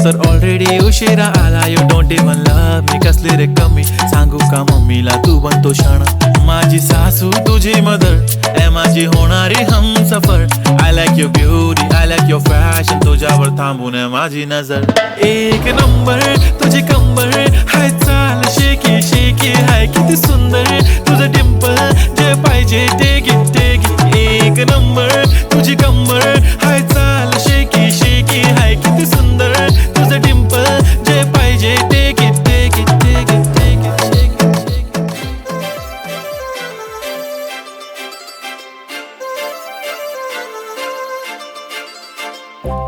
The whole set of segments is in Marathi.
तर ऑलरेडी उशिरा आला. You don't even love me, कसली रे कमी सांगू का मम्मीला तू बनतो क्षण. माझी सासू तुझी मदर ए माझी होणारी Humsafar. I like your beauty, I like your fashion, तुझ्यावर थांबून माझी नजर. एक नंबर तुझी कंबर हाय, चाल शेकी शेकी हाय, किती सुंदर तुझं डिंपल, जे पाहिजे ते गिफ्ट ते गिफ्ट. एक नंबर तुझी कंबर हाय, चाल शेकी शेकी हाय, किती सुंदर तुझं डिंपल, जे पाहिजे ते गिफ्ट ते गिफ्ट ते गिफ्ट ते गिफ्ट.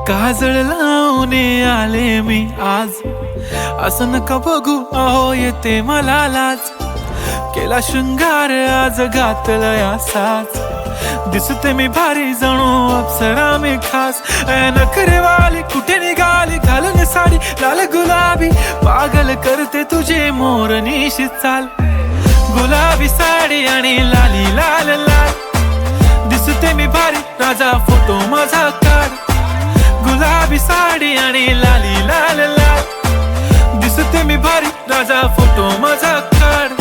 काजळ लावणे आले मी आज, असं नका बघू अहो येते मला लाज. केला शृंगार आज घातलाय असाच, दिसते मी भारी जणू अप्सरा मी खास. नखरेवाली कुठे निघाली घालून साडी लाल गुलाबी, पागल करते तुझे मोरनीशी चाल. गुलाबी साडी आणि लाली लाल लाल, दिसते मी भारी राजा फोटो माझा काढ. गुलाबी साडी आणि लाली लाल लाल, दिसते मी भारी राजा फोटो माझा काढ.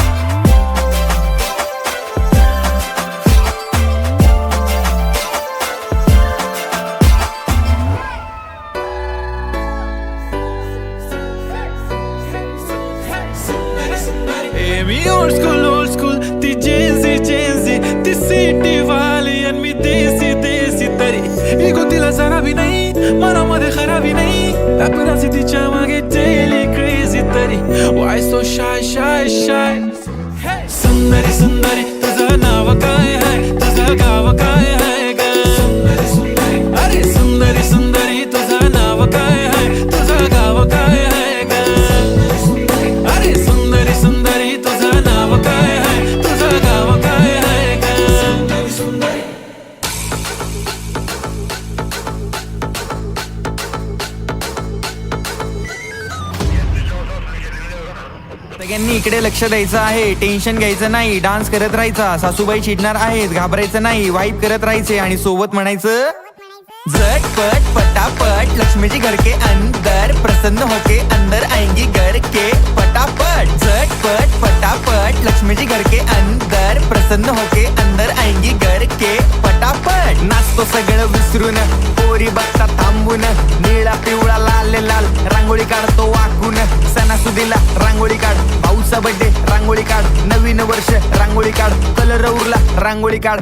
मी ओल्ड स्कूल ती जेन्सी जेन्सी, ती सिटी वाली आणि मी देसी देसी. तरी इगो तिला जरा भी नाही, मनामध्ये खराबी नाही. पॅपराझी तिच्या मागे डेली क्रेझी, तरी Y so shy shy shy. सुंदरी सुंदरी तुझं नाव काय आहे, तुझं गाव काय आहे ग. अरे सुंदरी सुंदरी तुझं नाव काय आहे, तुझं गाव काय आहे ग. अरे सुंदरी सुंदरी तुझं नाव काय आहे, तुझं गाव काय आहे ग. सगळ्यांनी इकडे लक्ष द्यायचं आहे, टेन्शन घ्यायचं नाही, डान्स करत राहायचा. सासूबाई चिडणार आहेत, घाबरायचं नाही, वाईप करत राहायचे आणि सोबत म्हणायचं झटपट पटापट लक्ष्मी जी घर के अंदर, प्रसन्न होके अंदर आएंगी घर के पटापट. झटपट पटापट लक्ष्मी जी घर के अंदर, प्रसन्न होके अंदर आएंगी घर के पटापट. नाचतो सगळं विसरून, पोरी बघता थांबून, निळा पिवळा लाल लाल रांगोळी काढतो वाकून. सणासुदीला रांगोळी काढ, भाऊचा बर्थडे रांगोळी काढ, नवीन वर्ष रांगोळी काढ, कलर उरला रांगोळी काढ.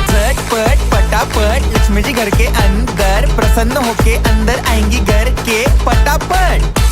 झटपट पटापट लक्ष्मी जी घर के अंदर, प्रसन्न होके अंदर आएंगी घर के पटापट.